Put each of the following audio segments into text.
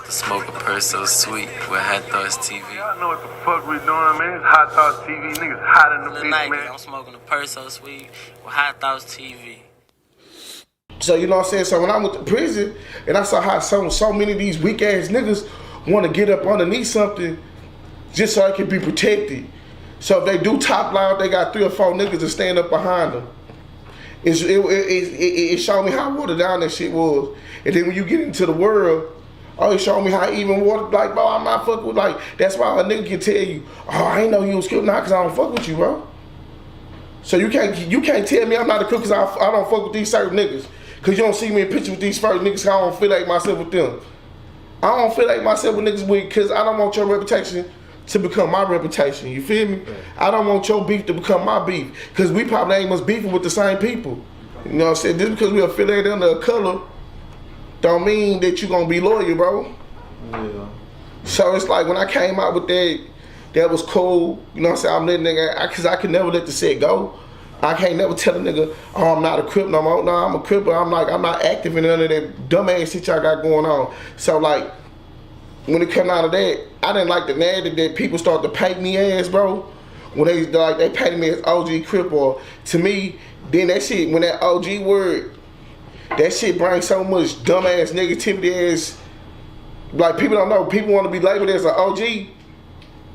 Smoke a purse so sweet with Hot Thoughts TV. Y'all know what the fuck we doing, man. It's Hot Thoughts TV. Niggas hot in the bitch, man. I'm smoking a purse so sweet with Hot Thoughts TV. So, you know what I'm saying? So when I went to prison and I saw how so many of these weak ass niggas want to get up underneath something just so it can be protected. So if they do top line, they got 3 or 4 niggas to stand up behind them. It showed me how watered down that shit was. And then when you get into the world, oh, it showed me how even watered, like, bro, I'm not fucking with, like, that's why a nigga can tell you, oh, I ain't know you was killed now because I don't fuck with you, bro. So you can't tell me I'm not a crook because I don't fuck with these certain niggas. Because you don't see me in pictures with these first niggas because I don't feel like myself with them. I don't feel like myself with niggas because I don't want your reputation to become my reputation. You feel me? Right. I don't want your beef to become my beef because we probably ain't much beefing with the same people. You know what I'm saying? Just because we affiliated under a color don't mean that you gonna be loyal, bro. Yeah. So it's like when I came out with that was cool. You know what I'm saying? I'm letting nigga, because I can never let the set go. I can't never tell a nigga, oh, I'm not a Crip no more. No, I'm a Crip, but I'm not active in none of that dumbass shit y'all got going on. So like, when it come out of that, I didn't like the narrative that people start to paint me as, bro. When they painted me as OG Crip, or to me, then that shit, when that OG word, that shit brings so much dumbass negativity as, like, people don't know, people want to be labeled as an OG,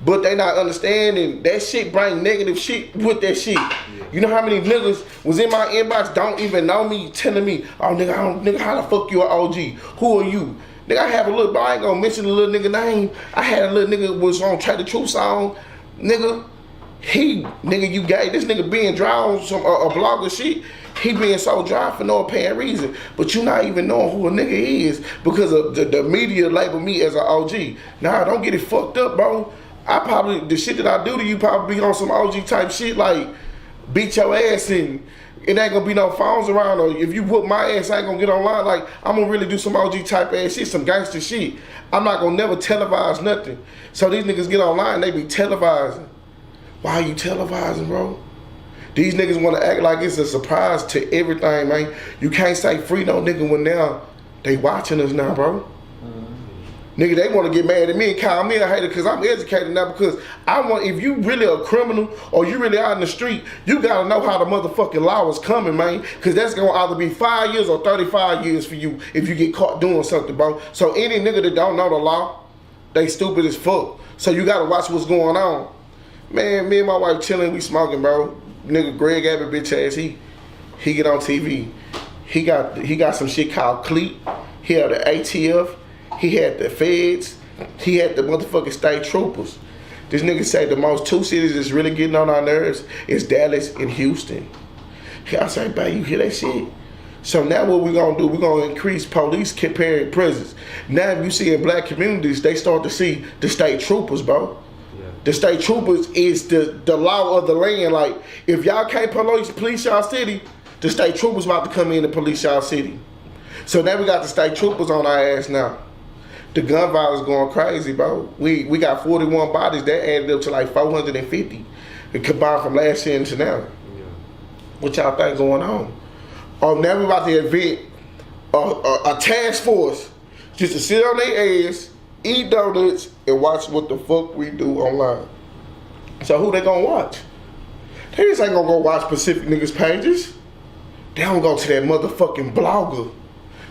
but they not understanding that shit bring negative shit with that shit. Yeah. You know how many niggas was in my inbox don't even know me, telling me, oh nigga, how the fuck you an OG? Who are you? Nigga, I have a little, I ain't gonna mention the little nigga name. I had a little nigga was on Track the Truth song. Nigga, you gay. This nigga being dry on some a blogger shit. He being so dry for no apparent reason. But you not even knowing who a nigga is because of the media label me as an OG. Nah, don't get it fucked up, bro. The shit that I do to you probably be on some OG type shit, like beat your ass and it ain't gonna be no phones around, or if you whoop my ass, I ain't gonna get online. Like, I'm gonna really do some OG type ass shit, some gangster shit. I'm not gonna never televise nothing. So these niggas get online, they be televising. Why are you televising, bro? These niggas wanna act like it's a surprise to everything, man. You can't say free no nigga when now they watching us now, bro. Nigga, they want to get mad at me and call me a hater because I'm educated now, because if you really a criminal or you really out in the street, you got to know how the motherfucking law is coming, man, because that's going to either be 5 years or 35 years for you if you get caught doing something, bro. So any nigga that don't know the law, they stupid as fuck. So you got to watch what's going on. Man, me and my wife chilling, we smoking, bro. Nigga Greg Abbott bitch ass, he get on TV. He got some shit called CLEAT. He had the ATF. He had the feds. He had the motherfucking state troopers. This nigga say the most 2 cities that's really getting on our nerves is Dallas and Houston. I say, babe, you hear that shit? So now what we gonna do, we gonna increase police carrying presence. Now if you see in black communities, they start to see the state troopers, bro. Yeah. The state troopers is the law of the land. Like, if y'all can't police y'all city, the state troopers about to come in and police y'all city. So now we got the state troopers on our ass now. The gun violence going crazy, bro. We got 41 bodies. That added up to like 450. It combined from last year into now. Yeah. What y'all think going on? Oh, now we about to invent a task force just to sit on their ass, eat donuts, and watch what the fuck we do online. So who they gonna watch? They just ain't gonna go watch Pacific niggas pages. They don't go to that motherfucking blogger.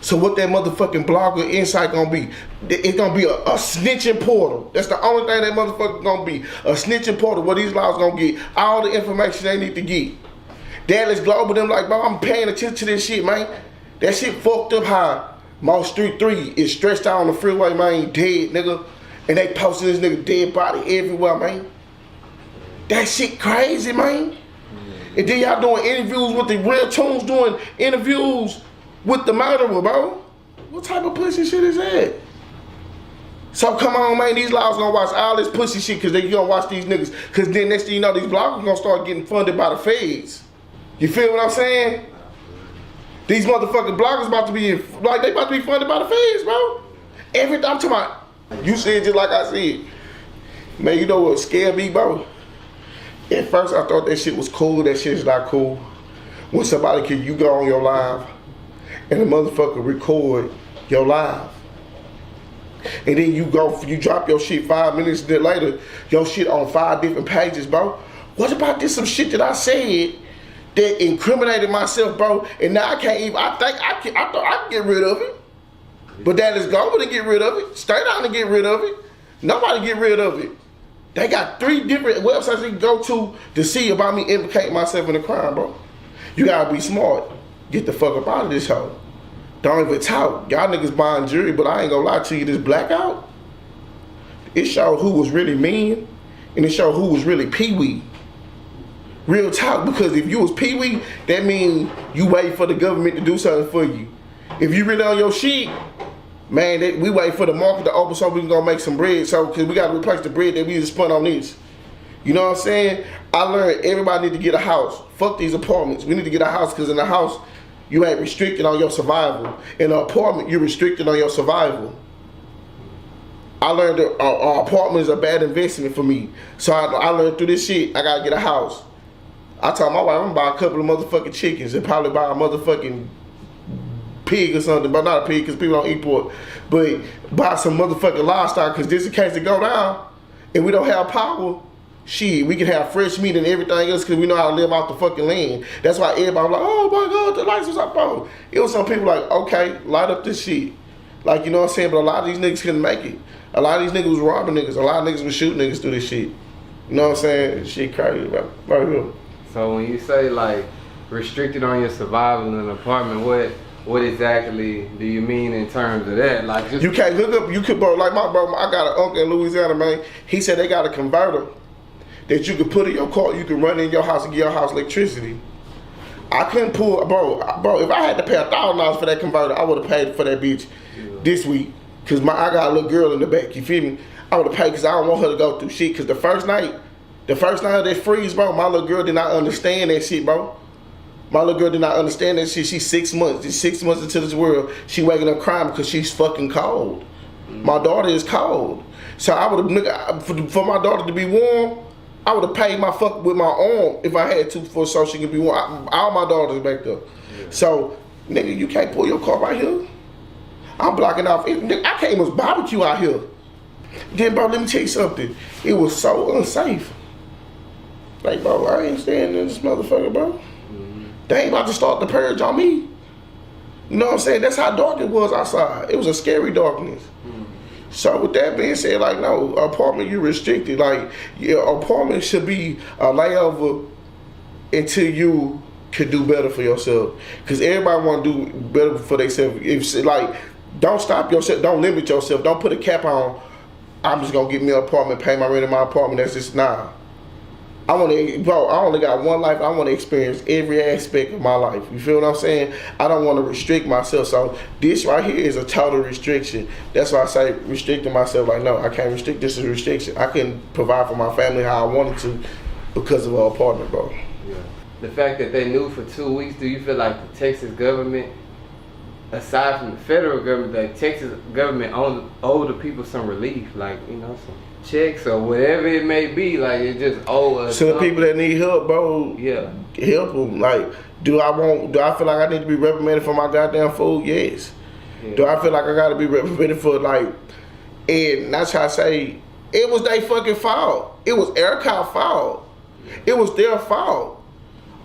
So what that motherfucking blogger insight gonna be? It's gonna be a snitching portal. That's the only thing that motherfucker gonna be. A snitching portal where these laws gonna get all the information they need to get. Dallas Global, them like, bro, I'm paying attention to this shit, man. That shit fucked up how Mo3 is stretched out on the freeway, man, dead, nigga. And they posting this nigga dead body everywhere, man. That shit crazy, man. And then y'all doing interviews with the real tunes, doing interviews with the murderer, bro. What type of pussy shit is that? So come on, man, these laws gonna watch all this pussy shit because they gonna watch these niggas. Because then next thing you know, these bloggers gonna start getting funded by the feds. You feel what I'm saying? These motherfucking bloggers about to be, like, they about to be funded by the feds, bro. Everything I'm talking about, you said just like I said. Man, you know what scared me, bro? At first I thought that shit was cool, that shit's not cool. When you go on your live, and the motherfucker record your live. And then you drop your shit 5 minutes later, your shit on 5 different pages, bro. What about this some shit that I said that incriminated myself, bro? And now I can't even, I thought I could get rid of it. But that is gone to get rid of it. Stay down to get rid of it. Nobody get rid of it. They got 3 different websites they can go to see about me implicating myself in a crime, bro. You gotta be smart. Get the fuck up out of this hoe. Don't even talk. Y'all niggas buying jury, but I ain't gonna lie to you, this blackout, it showed who was really mean, and it showed who was really pee-wee. Real talk, because if you was pee-wee, that means you wait for the government to do something for you. If you really on your shit, man, we wait for the market to open so we can go make some bread. So, cause we gotta replace the bread that we just spent on this. You know what I'm saying? I learned everybody need to get a house. Fuck these apartments. We need to get a house, cause in the house, you ain't restricted on your survival. In an apartment, you're restricted on your survival. I learned that our apartment is a bad investment for me. So I learned through this shit, I gotta get a house. I told my wife I'm gonna buy a couple of motherfucking chickens and probably buy a motherfucking pig or something, but not a pig because people don't eat pork, but buy some motherfucking livestock, because just in case it go down and we don't have power, shit, we can have fresh meat and everything else because we know how to live off the fucking land. That's why everybody was like, oh my God, the lights was up on. It was some people like, okay, light up this shit. Like, you know what I'm saying? But a lot of these niggas couldn't make it. A lot of these niggas was robbing niggas. A lot of niggas was shooting niggas through this shit. You know what I'm saying? Shit crazy, right here. So when you say like restricted on your survival in an apartment, what exactly do you mean in terms of that? Like, just, you can't look up, you could, bro, like my bro, I got an uncle in Louisiana, man. He said they got a converter that you could put in your car, you can run in your house and get your house electricity. I couldn't pull, bro, if I had to pay $1,000 for that converter, I would have paid for that bitch this week. Cause I got a little girl in the back, you feel me? I would have paid because I don't want her to go through shit. Cause the first night of that freeze, bro, my little girl did not understand that shit, bro. My little girl did not understand that shit. She's 6 months. She's 6 months into this world. She waking up crying because she's fucking cold. My daughter is cold. So I would have, for my daughter to be warm, I would have paid my fuck with my arm if I had to so she could be warm. All my daughters back there. Yeah. So, nigga, you can't pull your car right here. I'm blocking off. I can't even barbecue out here. Then, bro, let me tell you something. It was so unsafe. Like, bro, I ain't staying in this motherfucker, bro. They ain't about to start the purge on me. You know what I'm saying? That's how dark it was outside. It was a scary darkness. So with that being said, like, no, apartment, you're restricted. Like, your apartment should be a layover until you can do better for yourself. Because everybody want to do better for themselves. If, like, don't stop yourself. Don't limit yourself. Don't put a cap on, I'm just going to get me an apartment, pay my rent in my apartment. That's just, nah. I only got one life. I want to experience every aspect of my life. You feel what I'm saying? I don't want to restrict myself. So this right here is a total restriction. That's why I say restricting myself. Like, no, I can't restrict. This is a restriction. I couldn't provide for my family how I wanted to because of an apartment, bro. Yeah. The fact that they knew for 2 weeks, do you feel like the Texas government, aside from the federal government, the Texas government owed the people some relief, like, you know, some checks or whatever it may be, like it just owe us. So the people that need help, bro, yeah, help them. Like, do I feel like I need to be reprimanded for my goddamn food? Yes. Yeah. Do I feel like I gotta be reprimanded for, like, and that's how I say, it was their fucking fault. It was ERCOT's fault. It was their fault.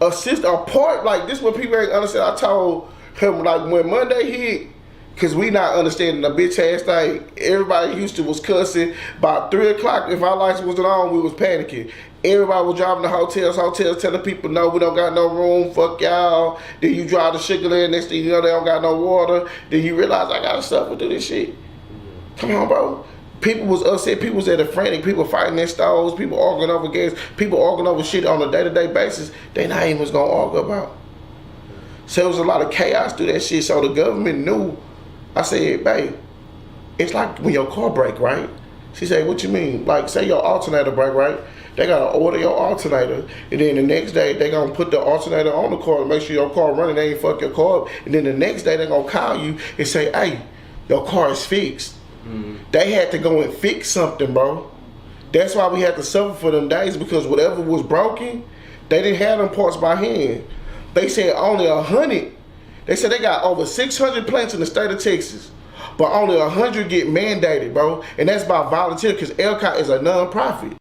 A part, like, this is what people ain't understand. I told him, like, when Monday hit, because we not understanding the bitch ass thing. Everybody in Houston was cussing. About 3 o'clock, if our lights wasn't on, we was panicking. Everybody was driving to hotels telling people, no, we don't got no room, fuck y'all. Then you drive to Sugarland, next thing you know, they don't got no water. Then you realize I gotta suffer through this shit. Come on, bro. People was upset, people was at a frantic, people fighting their stalls, people arguing over gas, people arguing over shit on a day-to-day basis they not even was gonna argue about. So there was a lot of chaos through that shit, so the government knew. I said, babe, it's like when your car break, right? She said, what you mean? Like, say your alternator break, right? They gotta order your alternator, and then the next day they gonna put the alternator on the car to make sure your car running, they ain't fuck your car up. And then the next day they gonna call you and say, hey, your car is fixed. They had to go and fix something, bro. That's why we had to suffer for them days, because whatever was broken, they didn't have them parts by hand. They said only 100. They said they got over 600 plants in the state of Texas. but only 100 get mandated, bro. And that's by volunteer, because LCOT is a non-profit.